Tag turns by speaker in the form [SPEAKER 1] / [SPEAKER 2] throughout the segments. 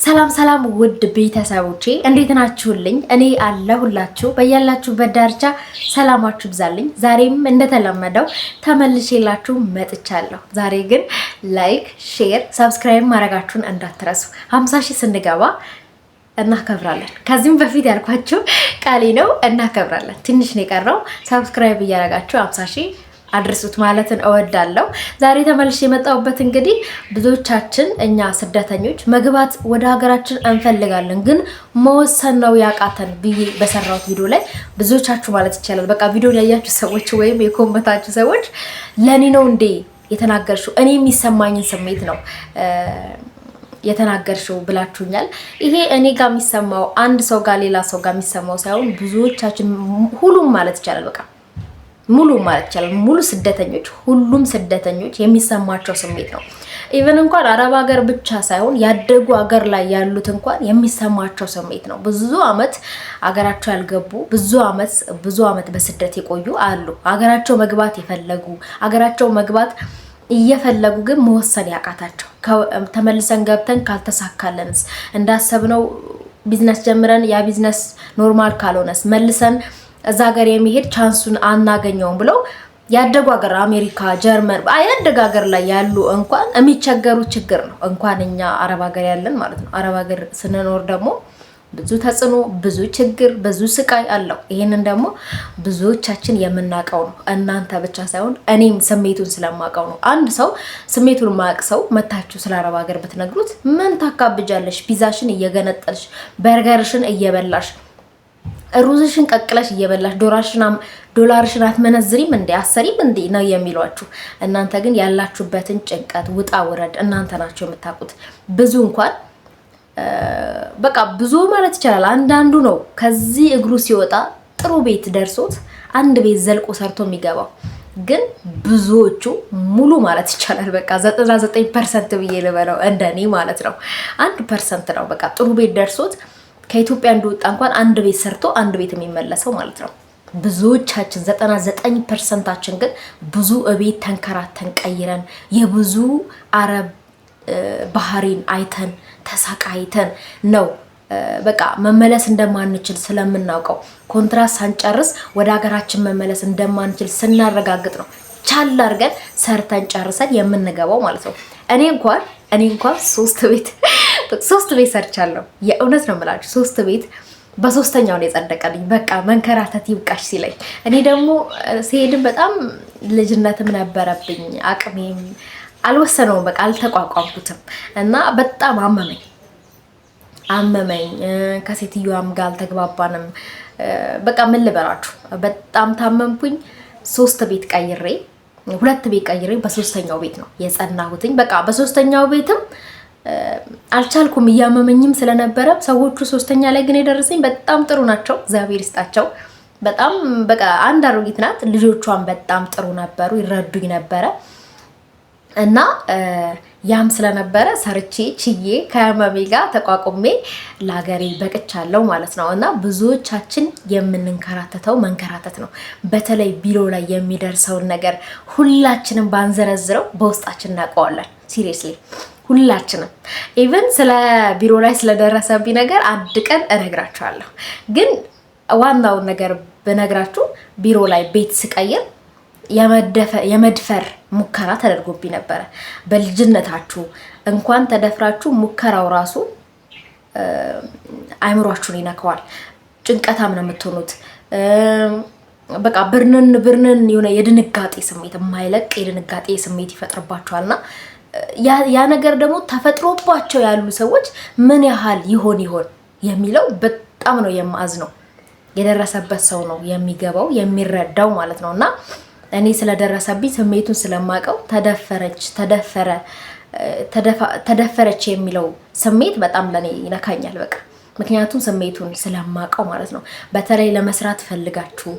[SPEAKER 1] ሰላም ውድ ቤተሰቦቼ እንዴት ናችሁልኝ? እኔ አለሁላችሁ በያላችሁበት ዳርቻ ሰላማችሁ ይብዛልኝ። ዛሬም እንደተለመደው ተመልሼላችሁ መጥቻለሁ። ዛሬ ግን ላይክ፣ ሼር፣ ሰብስክራይብ ማድረጋችሁን እንዳትረሱ። 50 ሺህ ስንገባ እናከብራለን። ከዚህም በፊት ያልኳችሁ ቃሌ ነው፣ እናከብራለን። ትንሽ ነው የቀረው። ሰብስክራይብ እያደረጋችሁ 50 ሺህ አድርሱት ማለትን እወዳለሁ። ዛሬ ተመልሼ የመጣሁበት እንግዲህ ብዙዎቻችን እኛ ስደተኞች መግባት ወደ ሀገራችን እንፈልጋለን፣ ግን መወሰን ነው ያቃተን ብዬ በሰራሁት ቪዲዮ ላይ ብዙዎቻችሁ ማለት ይቻላል በቃ ቪዲዮን ያያችሁ ሰዎች ወይም የኮመንታችሁ ሰዎች ለኔ ነው እንዴ የተናገርሽው፣ እኔ የሚሰማኝን ስሜት ነው የተናገርሽው ብላችሁኛል። ይሄ እኔ ጋር የሚሰማው አንድ ሰው ጋር ሌላ ሰው ጋር የሚሰማው ሳይሆን ብዙዎቻችን ሁሉም ማለት ይቻላል በቃ ሙሉ ማለት ይቻላል ሙሉ ስደተኞች ሁሉም ስደተኞች የሚሰማቸው ስሜት ነው። ኢቨን እንኳን አረብ ሀገር ብቻ ሳይሆን ያደጉ ሀገር ላይ ያሉት እንኳን የሚሰማቸው ስሜት ነው። ብዙ አመት ሀገራቸው ያልገቡ ብዙ አመት በስደት የቆዩ አሉ። ሀገራቸው መግባት የፈለጉ ሀገራቸው መግባት እየፈለጉ ግን መወሰን ያቃታቸው ተመልሰን ገብተን ካልተሳካለንስ እንዳሰብነው ቢዝነስ ጀምረን ያ ቢዝነስ ኖርማል ካልሆነስ መልሰን እዛ ሀገር የሚሄድ ቻንሱን አናገኘውም ብለው ያደጉ ሀገር አሜሪካ፣ ጀርመን ያደጉ ሀገር ላይ ያሉ እንኳን የሚቸገሩ ችግር ነው። እንኳን እኛ አረብ ሀገር ያለን ማለት ነው። አረብ ሀገር ስንኖር ደግሞ ብዙ ተጽዕኖ፣ ብዙ ችግር፣ ብዙ ስቃይ አለው። ይሄንን ደግሞ ብዙዎቻችን የምናውቀው ነው። እናንተ ብቻ ሳይሆን እኔም ስሜቱን ስለማውቀው ነው። አንድ ሰው ስሜቱን ማያውቅ ሰው መታችሁ ስለ አረብ ሀገር ብትነግሩት ምን ታካብጃለሽ? ፒዛሽን እየገነጠልሽ በርገርሽን እየበላሽ ሩዝሽን ቀቅለሽ እየበላሽ ዶላርሽን አትመነዝሪም እንዴ አሰሪም እንዴ ነው የሚሏችሁ። እናንተ ግን ያላችሁበትን ጭንቀት ውጣ ውረድ እናንተ ናችሁ የምታውቁት። ብዙ እንኳን በቃ ብዙ ማለት ይቻላል አንዳንዱ ነው ከዚህ እግሩ ሲወጣ ጥሩ ቤት ደርሶት አንድ ቤት ዘልቆ ሰርቶ የሚገባው። ግን ብዙዎቹ ሙሉ ማለት ይቻላል በቃ 99% ብዬ ልበለው እንደኔ ማለት ነው 1% ነው በቃ ጥሩ ቤት ደርሶት ከኢትዮጵያ እንደወጣ እንኳን አንድ ቤት ሰርቶ አንድ ቤት የሚመለሰው ማለት ነው። ብዙዎቻችን 99%ችን ግን ብዙ እቤት ተንከራተን ቀይረን የብዙ አረብ ባህሪን አይተን ተሳቃይተን ነው በቃ መመለስ እንደማንችል ስለምናውቀው ኮንትራት ሳንጨርስ ወደ ሀገራችን መመለስ እንደማንችል ስናረጋግጥ ነው ቻል አድርገን ሰርተን ጨርሰን የምንገባው ማለት ነው። እኔ እንኳን ሶስት ቤት ሰርቻለሁ። የእውነት ነው የምላችሁ 3 ቤት በሶስተኛው ነው የጸደቀልኝ። በቃ መንከራተት ይብቃሽ ሲለኝ እኔ ደግሞ ሲሄድም በጣም ልጅነትም ነበረብኝ አቅሜም አልወሰነውም በቃ አልተቋቋምኩትም እና በጣም አመመኝ። ከሴትዮዋም ጋር አልተግባባንም። በቃ ምን ልበላችሁ በጣም ታመምኩኝ። 2 ቤት ቀይሬ በሶስተኛው ቤት ነው የጸናሁትኝ። በቃ በሶስተኛው ቤትም አልቻልኩም እያመመኝም ስለነበረ ሰዎቹ 3ኛ ላይ ግን የደረሰኝ በጣም ጥሩ ናቸው፣ እግዚአብሔር ይስጣቸው። በጣም በቃ አንድ አሮጊት ናት። ልጆቿን በጣም ጥሩ ነበሩ፣ ይረዱኝ ነበረ እና ያም ስለነበረ ሰርቼ ችዬ ከህመሜ ጋር ተቋቁሜ ለሀገሬ በቅቻለሁ ማለት ነው። እና ብዙዎቻችን የምንንከራተተው መንከራተት ነው። በተለይ ቢሮ ላይ የሚደርሰውን ነገር ሁላችንም ባንዘረዝረው በውስጣችን እናውቀዋለን። ሲሪየስሊ ሁላችንም ኢቨን ስለ ቢሮ ላይ ስለደረሰብኝ ነገር አንድ ቀን እነግራችኋለሁ። ግን ዋናውን ነገር ብነግራችሁ ቢሮ ላይ ቤት ስቀይር የመድፈር ሙከራ ተደርጎብኝ ነበረ። በልጅነታችሁ እንኳን ተደፍራችሁ ሙከራው ራሱ አይምሯችሁን ይነካዋል። ጭንቀታም ነው የምትሆኑት። በቃ ብርንን የሆነ የድንጋጤ ስሜት የማይለቅ የድንጋጤ ስሜት ይፈጥርባችኋልና ያ ነገር ደግሞ ተፈጥሮባቸው ያሉ ሰዎች ምን ያህል ይሆን የሚለው በጣም ነው የማዝነው። የደረሰበት ሰው ነው የሚገባው የሚረዳው ማለት ነውና እኔ ስለደረሰብኝ ስሜቱን ስለማቀው ተደፈረች የሚለው ስሜት በጣም ለኔ ይነካኛል በቃ ምክንያቱም ስሜቱን ስለማቀው ማለት ነው። በተለይ ለመስራት ፈልጋችሁ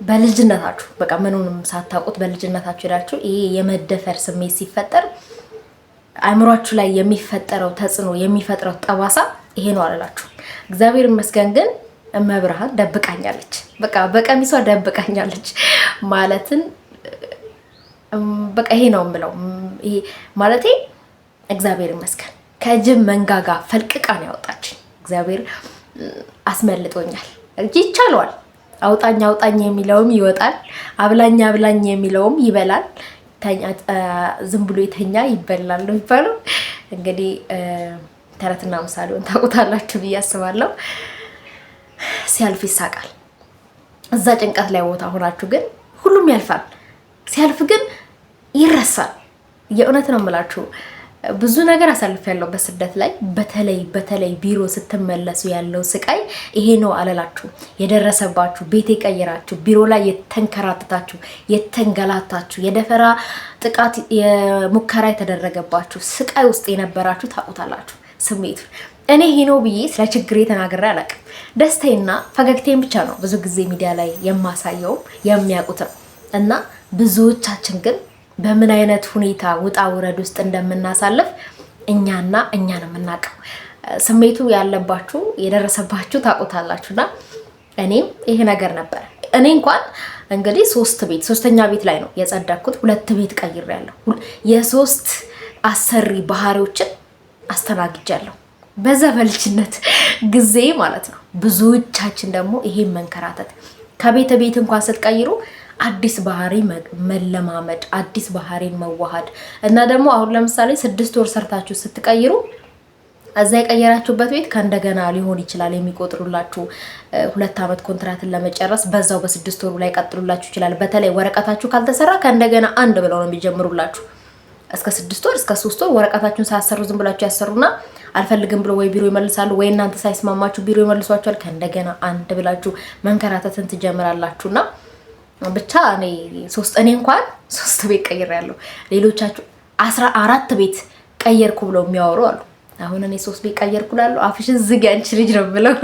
[SPEAKER 1] በልጅነታችሁ በቃ ምኑንም ሳታውቁት በልጅነታችሁ ሄዳችሁ ይሄ የመደፈር ስሜት ሲፈጠር አእምሯችሁ ላይ የሚፈጠረው ተጽዕኖ የሚፈጥረው ጠባሳ ይሄ ነው አላላችሁ። እግዚአብሔር ይመስገን ግን እመብርሃን ደብቃኛለች። በቃ በቀሚሷ ደብቃኛለች ማለትን በቃ ይሄ ነው የምለው። ይሄ ማለቴ እግዚአብሔር ይመስገን ከጅብ መንጋጋ ፈልቅቃ ነው ያወጣችኝ። እግዚአብሔር አስመልጦኛል። ይቻለዋል። አውጣኝ አውጣኝ የሚለውም ይወጣል፣ አብላኝ አብላኝ የሚለውም ይበላል። ዝም ብሎ የተኛ ይበላል ነው የሚባለው። እንግዲህ ተረትና ምሳሌውን ታውቁታላችሁ ብዬ አስባለሁ። ሲያልፍ ይሳቃል። እዛ ጭንቀት ላይ ቦታ ሆናችሁ ግን ሁሉም ያልፋል። ሲያልፍ ግን ይረሳል። የእውነት ነው የምላችሁ። ብዙ ነገር አሳልፌያለሁ በስደት ላይ። በተለይ ቢሮ ስትመለሱ ያለው ስቃይ ይሄ ነው አለላችሁ። የደረሰባችሁ ቤት የቀየራችሁ፣ ቢሮ ላይ የተንከራተታችሁ፣ የተንገላታችሁ፣ የደፈራ ጥቃት የሙከራ የተደረገባችሁ ስቃይ ውስጥ የነበራችሁ ታውቁታላችሁ ስሜቱ። እኔ ይሄ ነው ብዬ ስለ ችግሬ ተናግሬ አላውቅም። ደስታዬና ፈገግታዬን ብቻ ነው ብዙ ጊዜ ሚዲያ ላይ የማሳየው የሚያውቁትም እና ብዙዎቻችን ግን በምን አይነት ሁኔታ ውጣ ውረድ ውስጥ እንደምናሳልፍ እኛና እኛ ነው የምናውቀው። ስሜቱ ያለባችሁ የደረሰባችሁ ታውቁታላችሁና እኔም ይሄ ነገር ነበር። እኔ እንኳን እንግዲህ ሶስተኛ ቤት ላይ ነው የጸዳኩት። 2 ቤት ቀይሬያለሁ። የ3 አሰሪ ባህሪዎችን አስተናግጃለሁ በዛ በልጅነት ጊዜ ማለት ነው። ብዙዎቻችን ደግሞ ይሄን መንከራተት ከቤት ቤት እንኳን ስትቀይሩ አዲስ ባህሪ መለማመድ፣ አዲስ ባህሪን መዋሃድ እና ደግሞ አሁን ለምሳሌ 6 ወር ሰርታችሁ ስትቀይሩ እዛ የቀየራችሁበት ቤት ከእንደገና ሊሆን ይችላል የሚቆጥሩላችሁ 2 ዓመት ኮንትራትን ለመጨረስ በዛው በ6 ወሩ ላይ ቀጥሉላችሁ ይችላል። በተለይ ወረቀታችሁ ካልተሰራ ከእንደገና 1 ብለው ነው የሚጀምሩላችሁ። እስከ 6 ወር እስከ 3 ወር ወረቀታችሁን ሳያሰሩ ዝም ብላችሁ ያሰሩና አልፈልግም ብሎ ወይ ቢሮ ይመልሳሉ ወይ እናንተ ሳይስማማችሁ ቢሮ ይመልሷችኋል። ከእንደገና 1 ብላችሁ መንከራተትን ትጀምራላችሁና ብቻ እኔ እንኳን 3 ቤት ቀይሬያለሁ። ሌሎቻችሁ 14 ቤት ቀየርኩ ብለው የሚያወሩ አሉ። አሁን እኔ 3 ቤት ቀየርኩ እላለሁ። አፍሽን ዝጊ አንቺ ልጅ ነው ብለው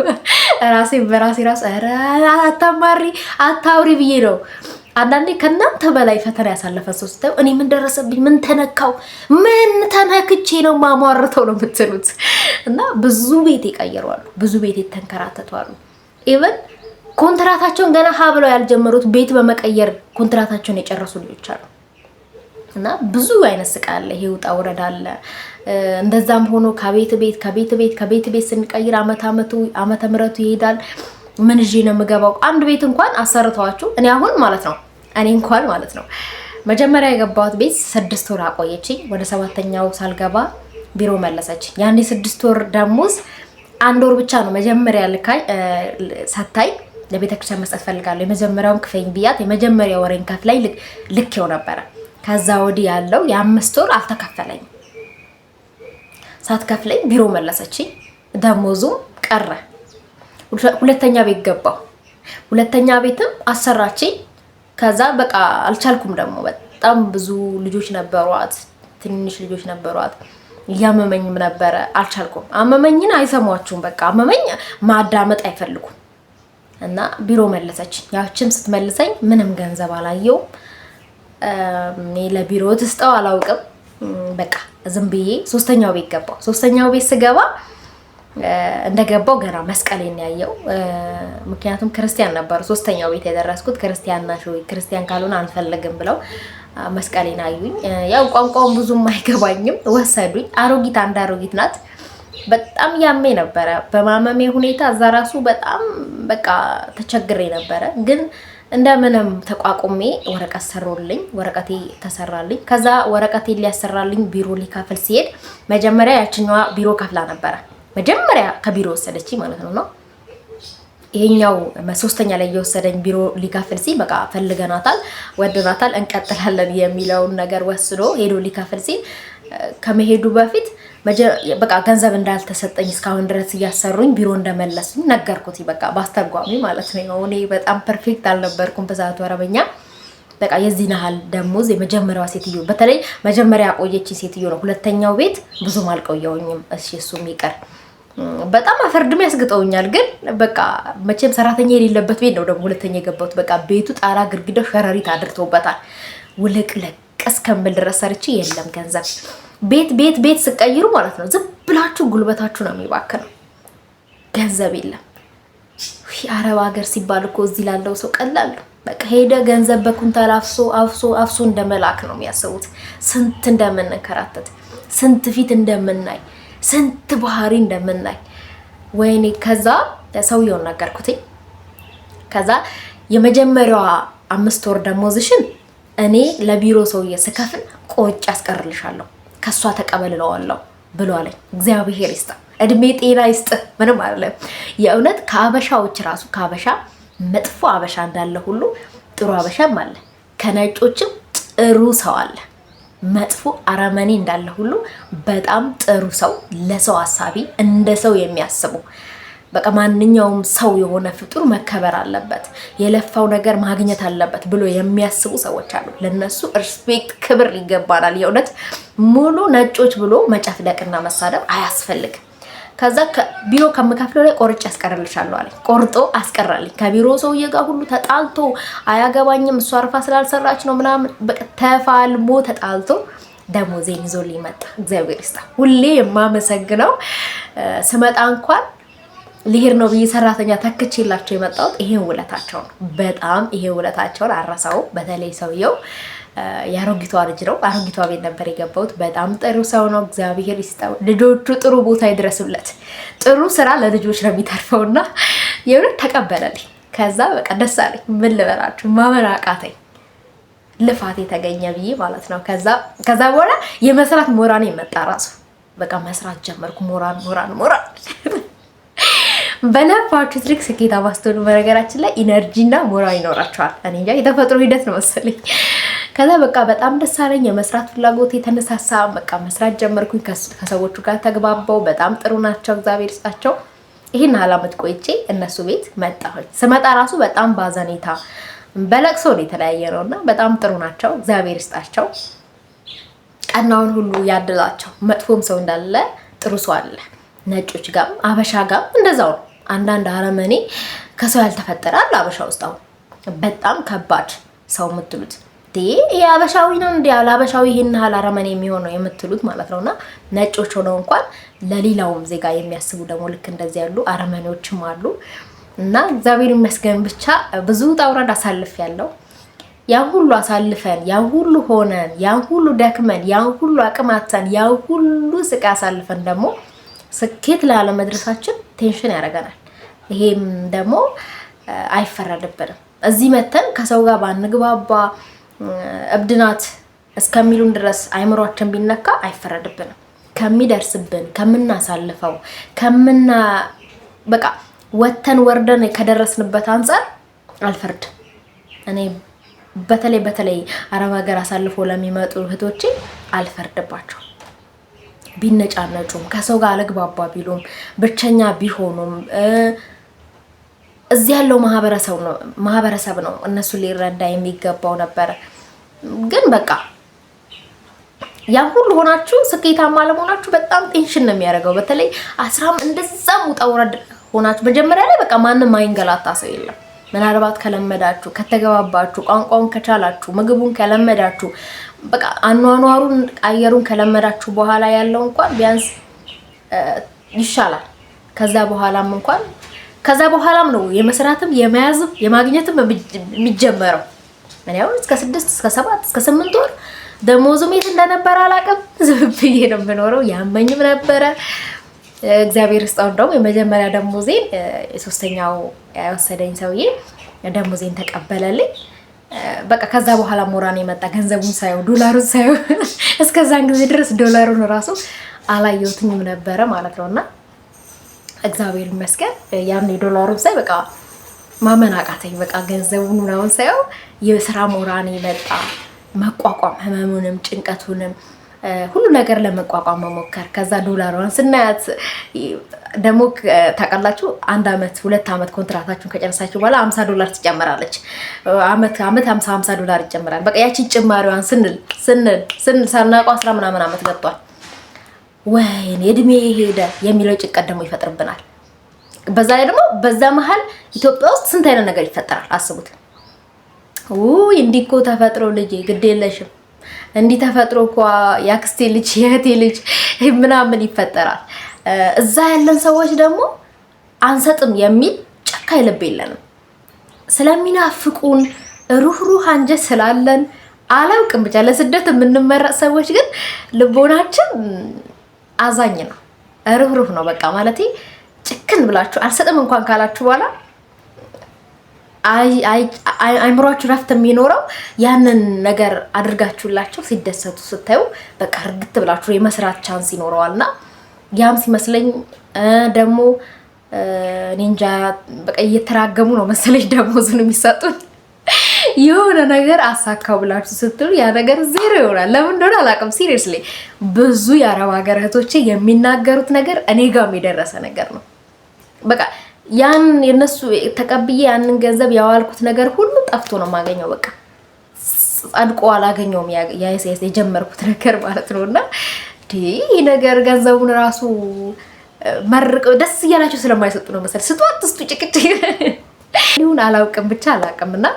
[SPEAKER 1] በራሴ አታማሪ አታውሪ ብዬ ነው። አንዳንዴ ከእናንተ በላይ ፈተና ያሳለፈ ሰው ስታዩ እኔ ምን ደረሰብኝ፣ ምን ተነካው፣ ምን ተነክቼ ነው ማሟርተው ነው የምትሉት። እና ብዙ ቤት ይቀየራሉ፣ ብዙ ቤት የተንከራተቷሉ። ኢቨን ኮንትራታቸውን ገና ሀ ብለው ያልጀመሩት ቤት በመቀየር ኮንትራታቸውን የጨረሱ ልጆች አሉ። እና ብዙ አይነት ስቃይ አለ፣ ይሄ ውጣ ውረድ አለ። እንደዛም ሆኖ ከቤት ቤት ስንቀይር ዓመተ ምሕረቱ ይሄዳል። ምን ይዤ ነው የምገባው? አንድ ቤት እንኳን አሰርተዋችሁ እኔ እንኳን ማለት ነው መጀመሪያ የገባሁት ቤት 6 ወር አቆየችኝ። ወደ 7ኛው ሳልገባ ቢሮ መለሰችኝ። ያኔ 6 ወር ደሞዝ 1 ወር ብቻ ነው መጀመሪያ ሰታይ ለቤተክርስቲያን መስጠት ፈልጋለሁ የመጀመሪያውን ክፈኝ ብያት የመጀመሪያ ወሬን ከፍላይ ልኬው ነበረ። ከዛ ወዲህ ያለው የ5 ወር አልተከፈለኝም። ሳትከፍለኝ ቢሮ መለሰችኝ። ደሞዙም ቀረ። ሁለተኛ ቤት ገባሁ። ሁለተኛ ቤትም አሰራችኝ። ከዛ በቃ አልቻልኩም። ደግሞ በጣም ብዙ ልጆች ነበሯት፣ ትንሽ ልጆች ነበሯት። እያመመኝም ነበረ፣ አልቻልኩም። አመመኝን አይሰሟችሁም። በቃ አመመኝ ማዳመጥ አይፈልጉም። እና ቢሮ መለሰችኝ። ያችም ስትመልሰኝ ምንም ገንዘብ አላየውም። እኔ ለቢሮ ትስጠው አላውቅም። በቃ ዝም ብዬ 3ኛው ቤት ገባሁ። 3ኛው ቤት ስገባ እንደገባው ገና መስቀሌን ያየው። ምክንያቱም ክርስቲያን ነበሩ። 3ኛው ቤት የደረስኩት ክርስቲያን ናቸው፣ ክርስቲያን ካልሆነ አንፈልግም ብለው መስቀሌን አዩኝ። ያው ቋንቋውን ብዙም አይገባኝም፣ ወሰዱኝ። አንድ አሮጊት ናት። በጣም ያሜ ነበረ። በማመሜ ሁኔታ እዛ ራሱ በጣም በቃ ተቸግሬ ነበረ። ግን እንደምንም ተቋቁሜ ወረቀት ሰሩልኝ። ወረቀቴ ተሰራልኝ። ከዛ ወረቀቴ ሊያሰራልኝ ቢሮ ሊከፍል ሲሄድ መጀመሪያ ያችኛዋ ቢሮ ከፍላ ነበረ። መጀመሪያ ከቢሮ ወሰደች ማለት ነው። ይሄኛው 3ኛ ላይ የወሰደኝ ቢሮ ሊከፍል ሲል በቃ ፈልገናታል፣ ወደናታል፣ እንቀጥላለን የሚለውን ነገር ወስዶ ሄዶ ሊከፍል ሲል ከመሄዱ በፊት በቃ ገንዘብ እንዳልተሰጠኝ እስካሁን ድረስ እያሰሩኝ ቢሮ እንደመለሱኝ ነገርኩት። በቃ ባስተርጓሚ ማለት ነው። እኔ በጣም ፐርፌክት አልነበርኩም በዛቱ አረበኛ። በቃ የዚህን ያህል ደሞዝ የመጀመሪያዋ ሴትዮ፣ በተለይ መጀመሪያ ያቆየች ሴትዮ ነው። ሁለተኛው ቤት ብዙም አልቆየሁኝም። እሺ እሱም ይቀር። በጣም አፈርድም ያስግጠውኛል። ግን በቃ መቼም ሰራተኛ የሌለበት ቤት ነው ደግሞ ሁለተኛ የገባሁት። በቃ ቤቱ ጣራ ግድግዳው ሸረሪት አድርተውበታል። ውልቅልቅ እስከምል ድረስ ሰርቼ የለም ገንዘብ። ቤት ስቀይሩ ማለት ነው ዝም ብላችሁ ጉልበታችሁ ነው የሚባክነው፣ ገንዘብ የለም። አረብ ሀገር ሲባል እኮ እዚህ ላለው ሰው ቀላል ነው። በቃ ሄደ ገንዘብ በኩንታል አፍሶ እንደመላክ ነው የሚያስቡት። ስንት እንደምንከራተት፣ ስንት ፊት እንደምናይ፣ ስንት ባህሪ እንደምናይ ወይኔ። ከዛ ሰውየውን ነገርኩትኝ። ከዛ የመጀመሪያዋ 5 ወር ደሞዝሽን እኔ ለቢሮ ሰውዬ ስከፍል ቆጭ አስቀርልሻለሁ ከሷ ተቀበልለዋለሁ ብሎ አለኝ። እግዚአብሔር ይስጥ፣ እድሜ ጤና ይስጥ። ምንም አይደለም። የእውነት ከአበሻዎች ራሱ ከአበሻ መጥፎ አበሻ እንዳለ ሁሉ ጥሩ አበሻም አለ። ከነጮችም ጥሩ ሰው አለ። መጥፎ አረመኔ እንዳለ ሁሉ በጣም ጥሩ ሰው፣ ለሰው አሳቢ፣ እንደ ሰው የሚያስቡ በቃ ማንኛውም ሰው የሆነ ፍጡር መከበር አለበት፣ የለፋው ነገር ማግኘት አለበት ብሎ የሚያስቡ ሰዎች አሉ። ለነሱ ሪስፔክት ክብር ይገባናል። የእውነት ሙሉ ነጮች ብሎ መጨፍለቅና መሳደብ አያስፈልግም። ከዛ ቢሮ ከምከፍለው ላይ ቆርጬ አስቀርልሻለሁ አለኝ። ቆርጦ አስቀራልኝ። ከቢሮ ሰውዬ ጋር ሁሉ ተጣልቶ አያገባኝም እሷ አርፋ ስላልሰራች ነው ምናምን በቃ ተፋልሞ ተጣልቶ ደሞዜን ይዞልኝ መጣ። እግዚአብሔር ይስጣ። ሁሌ የማመሰግነው ስመጣ እንኳን ልሄድ ነው ብዬ ሰራተኛ ተክቼላቸው የመጣሁት ይሄን ውለታቸው ነው። በጣም ይሄ ውለታቸውን አረሳው። በተለይ ሰውየው የአሮጊቷ ልጅ ነው። አሮጊቷ ቤት ነበር የገባሁት። በጣም ጥሩ ሰው ነው። እግዚአብሔር ይስጠው። ልጆቹ ጥሩ ቦታ ይድረሱለት። ጥሩ ስራ ለልጆች ነው የሚተርፈውና የእውነት ተቀበለልኝ። ከዛ በቃ ደስ አለኝ። ምን ልበላችሁ ማመን አቃተኝ። ልፋት የተገኘ ብዬ ማለት ነው። ከዛ በኋላ የመስራት ሞራኔ መጣ ራሱ። በቃ መስራት ጀመርኩ። ሞራን በለፋችሁ ትሪክ ስኬታማ ስትሆኑ በነገራችን ላይ ኢነርጂና ሞራል ይኖራቸዋል። እኔ እንጃ የተፈጥሮ ሂደት ነው መሰለኝ። ከዛ በቃ በጣም ደስ አለኝ። የመስራት ፍላጎት የተነሳሳ በቃ መስራት ጀመርኩኝ። ከሰዎቹ ጋር ተግባባው። በጣም ጥሩ ናቸው። እግዚአብሔር ይስጣቸው። ይሄን አላመት ቆይቼ እነሱ ቤት መጣሁኝ። ስመጣ ራሱ በጣም ባዘኔታ በለቅሶ ነው የተለያየ ነውና በጣም ጥሩ ናቸው። እግዚአብሔር ይስጣቸው። ቀናውን ሁሉ ያድላቸው። መጥፎም ሰው እንዳለ ጥሩ ሰው አለ። ነጮች ጋር አበሻ ጋር እንደዛው ነው። አንዳንድ አረመኔ ከሰው ያልተፈጠረ አለ አበሻ ውስጥ። አሁን በጣም ከባድ ሰው የምትሉት ይሄ አበሻዊ ነው እንዴ? ያለ አበሻዊ ይሄን ያህል አረመኔ የሚሆነው የምትሉት ማለት ነውና ነጮች ሆነው እንኳን ለሌላውም ዜጋ የሚያስቡ ደግሞ ልክ እንደዚህ ያሉ አረመኔዎችም አሉ። እና እግዚአብሔር ይመስገን ብቻ ብዙ ጣውራድ አሳልፍ ያለው ያን ሁሉ አሳልፈን ያን ሁሉ ሆነን ያን ሁሉ ደክመን ያን ሁሉ አቅማተን ያን ሁሉ ስቃይ አሳልፈን ደግሞ ስኬት ላለመድረሳችን ቴንሽን ያደርገናል። ይሄም ደግሞ አይፈረድብንም። እዚህ መተን ከሰው ጋር ባንግባባ እብድናት እስከሚሉን ድረስ አይምሯችን ቢነካ አይፈረድብንም። ከሚደርስብን ከምናሳልፈው በቃ ወተን ወርደን ከደረስንበት አንፃር አልፈርድም። እኔ በተለይ አረብ ሀገር አሳልፎ ለሚመጡ እህቶቼ አልፈርድባቸው። ቢነጫነጩም ከሰው ጋር አልግባባ ቢሉም ብቸኛ ቢሆኑም እዚህ ያለው ማህበረሰብ ነው እነሱ ሊረዳ የሚገባው ነበር። ግን በቃ ያ ሁሉ ሆናችሁ ስኬታማ ለመሆናችሁ በጣም ቴንሽን ነው የሚያደርገው። በተለይ እንደዛም ውጣ ውረድ ሆናችሁ መጀመሪያ ላይ በቃ ማንም አይንገላታ ሰው የለም። ምናልባት ከለመዳችሁ ከተገባባችሁ ቋንቋውን ከቻላችሁ ምግቡን ከለመዳችሁ በቃ አኗኗሩን አየሩን ከለመዳችሁ በኋላ ያለው እንኳን ቢያንስ ይሻላል። ከዛ በኋላም ነው የመስራትም የመያዝም የማግኘትም የሚጀመረው። እኔ አሁን እስከ 6 እስከ 7 እስከ 8 ወር ደሞዙም የት እንደነበረ አላውቅም። ዝም ብዬ ነው የምኖረው። ያመኝም ነበረ። እግዚአብሔር ይስጠው። እንደውም የመጀመሪያ ደሞዜን የሶስተኛው ያወሰደኝ ሰውዬ ደሞዜን ተቀበለልኝ። በቃ ከዛ በኋላ ሞራኔ መጣ። ገንዘቡን ሳየው ዶላሩን ሳየው እስከዛን ጊዜ ድረስ ዶላሩን ራሱ አላየሁትኝም ነበረ ማለት ነውና እግዚአብሔር ይመስገን ያን ዶላሩን ሳይ በቃ ማመን አቃተኝ። በቃ ገንዘቡን ምናምን ሳየው የስራ ሞራኔ መጣ። መቋቋም ህመሙንም ጭንቀቱንም ሁሉ ነገር ለመቋቋም መሞከር። ከዛ ዶላሯን ስናያት ደግሞ ታውቃላችሁ 1 አመት 2 አመት ኮንትራታችሁን ከጨረሳችሁ በኋላ $50 ትጨምራለች። አመት $50 ይጨምራል። በቃ ያቺ ጭማሪዋን ስንል ሳናውቀው 10 ምናምን አመት ገብቷል። ወይኔ እድሜ ሄደ የሚለው ጭንቀት ደግሞ ይፈጥርብናል። በዛ ላይ ደግሞ በዛ መሀል ኢትዮጵያ ውስጥ ስንት አይነት ነገር ይፈጠራል አስቡት። እንዲህ እኮ ተፈጥሮ ልጅ ግድ የለሽም እንዲህ ተፈጥሮ እኮ ያክስቴ ልጅ የእህቴ ልጅ ምናምን ይፈጠራል። እዛ ያለን ሰዎች ደግሞ አንሰጥም የሚል ጨካኝ ልብ የለንም። ስለሚናፍቁን ሩህሩህ አንጀት ስላለን አላውቅም ብቻ ለስደት የምንመረጥ ሰዎች ግን ልቦናችን አዛኝ ነው። ርህሩህ ነው በቃ ማለት ጭክን ብላችሁ አልሰጥም እንኳን ካላችሁ በኋላ አይምሯችሁ ረፍት የሚኖረው ያንን ነገር አድርጋችሁላቸው ሲደሰቱ ስታዩ በቃ እርግጥ ብላችሁ የመስራት ቻንስ ይኖረዋልና ያም ሲመስለኝ ደግሞ ኒንጃ በቃ እየተራገሙ ነው መሰለኝ ደሞዙን የሚሰጡን የሆነ ነገር አሳካው ብላችሁ ስትሉ ያ ነገር ዜሮ ይሆናል። ለምን እንደሆነ አላውቅም። ሲሪየስሊ ብዙ የአረብ ሀገር እህቶቼ የሚናገሩት ነገር እኔ ጋርም የደረሰ ነገር ነው። በቃ ያን የነሱ ተቀብዬ ያንን ገንዘብ ያዋልኩት ነገር ሁሉ ጠፍቶ ነው የማገኘው። በቃ ጻድቆ አላገኘውም የጀመርኩት ነገር ማለት ነውና ይሄ ነገር ገንዘቡን ራሱ መርቀው ደስ እያላችሁ ስለማይሰጡ ነው መሰል ስጡ አትስጡ ጭቅጭ ይሁን አላውቅም ብቻ አላውቅምና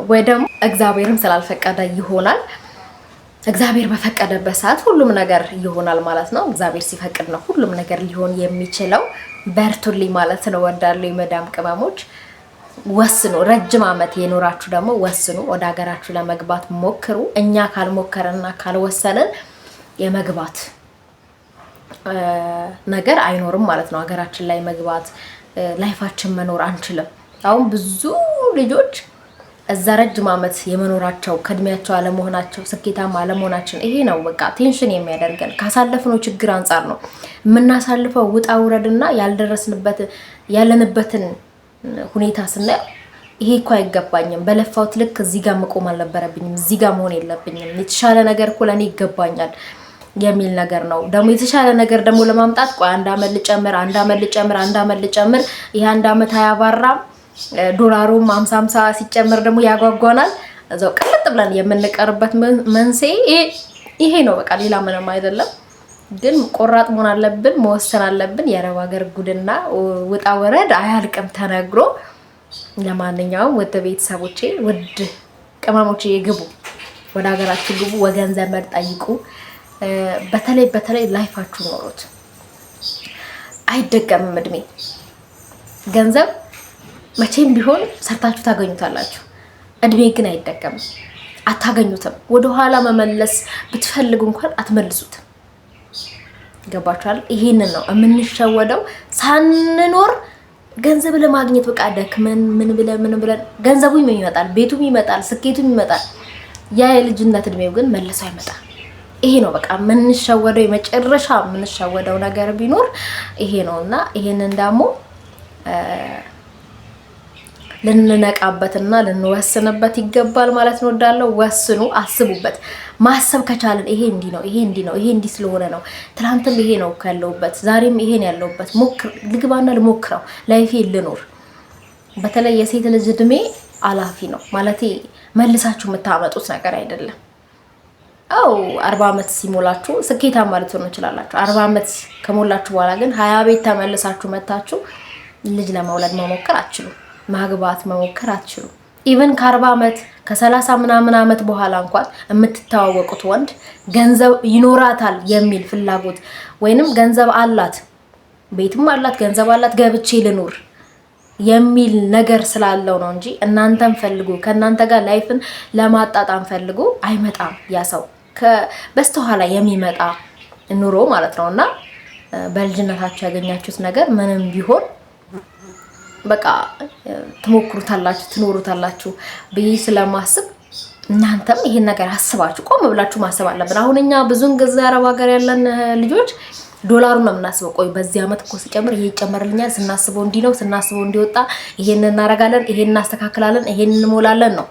[SPEAKER 1] ወይ ደግሞ እግዚአብሔርም ስላልፈቀደ ይሆናል። እግዚአብሔር በፈቀደበት ሰዓት ሁሉም ነገር ይሆናል ማለት ነው። እግዚአብሔር ሲፈቅድ ነው ሁሉም ነገር ሊሆን የሚችለው። በርቱልኝ ማለት ነው ወዳለው የመዳም ቅመሞች። ወስኑ። ረጅም ዓመት የኖራችሁ ደግሞ ወስኑ። ወደ ሀገራችሁ ለመግባት ሞክሩ። እኛ ካልሞከረና ካልወሰንን የመግባት ነገር አይኖርም ማለት ነው። ሀገራችን ላይ መግባት ላይፋችን መኖር አንችልም። አሁን ብዙ ልጆች እዛ ረጅም ዓመት የመኖራቸው ከእድሜያቸው አለመሆናቸው ስኬታማ አለመሆናችን ይሄ ነው በቃ ቴንሽን የሚያደርገን። ካሳለፍነው ችግር አንጻር ነው የምናሳልፈው ውጣ ውረድና ያለንበትን ሁኔታ ስናየው ይሄ እኮ አይገባኝም፣ በለፋውት ልክ እዚህ ጋር መቆም አልነበረብኝም፣ እዚህ ጋር መሆን የለብኝም፣ የተሻለ ነገር እኮ ለኔ ይገባኛል የሚል ነገር ነው። ደግሞ የተሻለ ነገር ደግሞ ለማምጣት ቆይ አንድ አመት ልጨምር ይሄ አንድ አመት አያባራም። ዶላሩም 50 ሲጨመር ደግሞ ያጓጓናል። እዛው ቀጥ ብለን የምንቀርበት መንስኤ ይሄ ነው በቃ ሌላ ምንም አይደለም። ግን ቆራጥ መሆን አለብን፣ መወሰን አለብን። የአረብ ሀገር ጉድና ውጣ ወረድ አያልቅም ተነግሮ። ለማንኛውም ወደ ቤተሰቦቼ ውድ ቅመሞቼ ግቡ፣ ወደ ሀገራችሁ ግቡ፣ ወገን ዘመድ ጠይቁ። በተለይ ላይፋችሁ ኖሩት። አይደገምም እድሜ። ገንዘብ መቼም ቢሆን ሰርታችሁ ታገኙታላችሁ። እድሜ ግን አይደገምም፣ አታገኙትም። ወደኋላ መመለስ ብትፈልጉ እንኳን አትመልሱትም። ገባችኋል? ይሄንን ነው የምንሸወደው ሳንኖር ገንዘብ ለማግኘት በቃ ደክመን ምን ብለን ገንዘቡም ይመጣል፣ ቤቱም ይመጣል፣ ስኬቱም ይመጣል። ያ የልጅነት እድሜው ግን መልሶ አይመጣም። ይሄ ነው በቃ የምንሸወደው። የመጨረሻ የምንሸወደው ነገር ቢኖር ይሄ ነውና ይሄንን ደግሞ ልንነቃበትና ልንወስንበት ይገባል ማለት ነው። ወዳለው ወስኑ፣ አስቡበት። ማሰብ ከቻለን ይሄ እንዲህ ስለሆነ ነው፣ ትናንትም ይሄ ነው ያለውበት፣ ዛሬም ይሄን ያለውበት፣ ልግባና ልሞክረው፣ ላይፌ ልኖር። በተለይ የሴት ልጅ እድሜ አላፊ ነው ማለት መልሳችሁ የምታመጡት ነገር አይደለም። 40 ዓመት ሲሞላችሁ ስኬታማ ልትሆኑ ትችላላችሁ። 40 ዓመት ከሞላችሁ በኋላ ግን 20 ቤት ተመልሳችሁ መታችሁ ልጅ ለመውለድ መሞከር አትችሉም። ማግባት መሞከር አትችሉም። ኢቭን ከ40 ዓመት ከ30 ምናምን ዓመት በኋላ እንኳን የምትተዋወቁት ወንድ ገንዘብ ይኖራታል የሚል ፍላጎት ወይንም ገንዘብ አላት፣ ቤትም አላት፣ ገንዘብ አላት፣ ገብቼ ልኑር የሚል ነገር ስላለው ነው እንጂ እናንተን ፈልጉ ከእናንተ ጋር ላይፍን ለማጣጣም ፈልጉ አይመጣም። ያ ሰው በስተኋላ የሚመጣ ኑሮ ማለት ነውና በልጅነታችሁ ያገኛችሁት ነገር ምንም ቢሆን በቃ ትሞክሩታላችሁ፣ ትኖሩታላችሁ ብዬ ስለማስብ እናንተም ይሄን ነገር አስባችሁ ቆም ብላችሁ ማሰብ አለብን። አሁን እኛ ብዙን ጊዜ አረብ ሀገር ያለን ልጆች ዶላሩን ነው የምናስበው። ቆይ በዚህ አመት እኮ ሲጨምር ይሄ ይጨመርልኛል፣ ስናስበው እንዲህ ነው፣ ስናስበው እንዲወጣ ይሄን እናረጋለን፣ ይሄን እናስተካክላለን፣ ይሄን እንሞላለን ነው።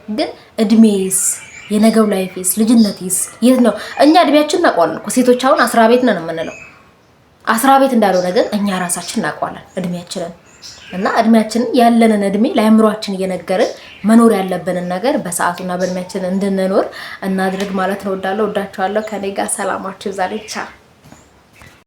[SPEAKER 1] ግን እድሜስ፣ የነገው ላይፍስ፣ ልጅነትስ የት ነው? እኛ እድሜያችን እናውቀዋለን እኮ ሴቶች አሁን 10 ቤት ነን የምንለው። 10 ቤት እንዳልሆነ ግን እኛ ራሳችን እናውቀዋለን እድሜያችንን። እና እድሜያችንን ያለንን እድሜ ለአእምሯችን እየነገርን መኖር ያለብንን ነገር በሰዓቱና በእድሜያችን እንድንኖር እናድርግ ማለት ነው። ወዳችኋለሁ። ከኔ ጋር ሰላማችሁ ዛሬ ቻ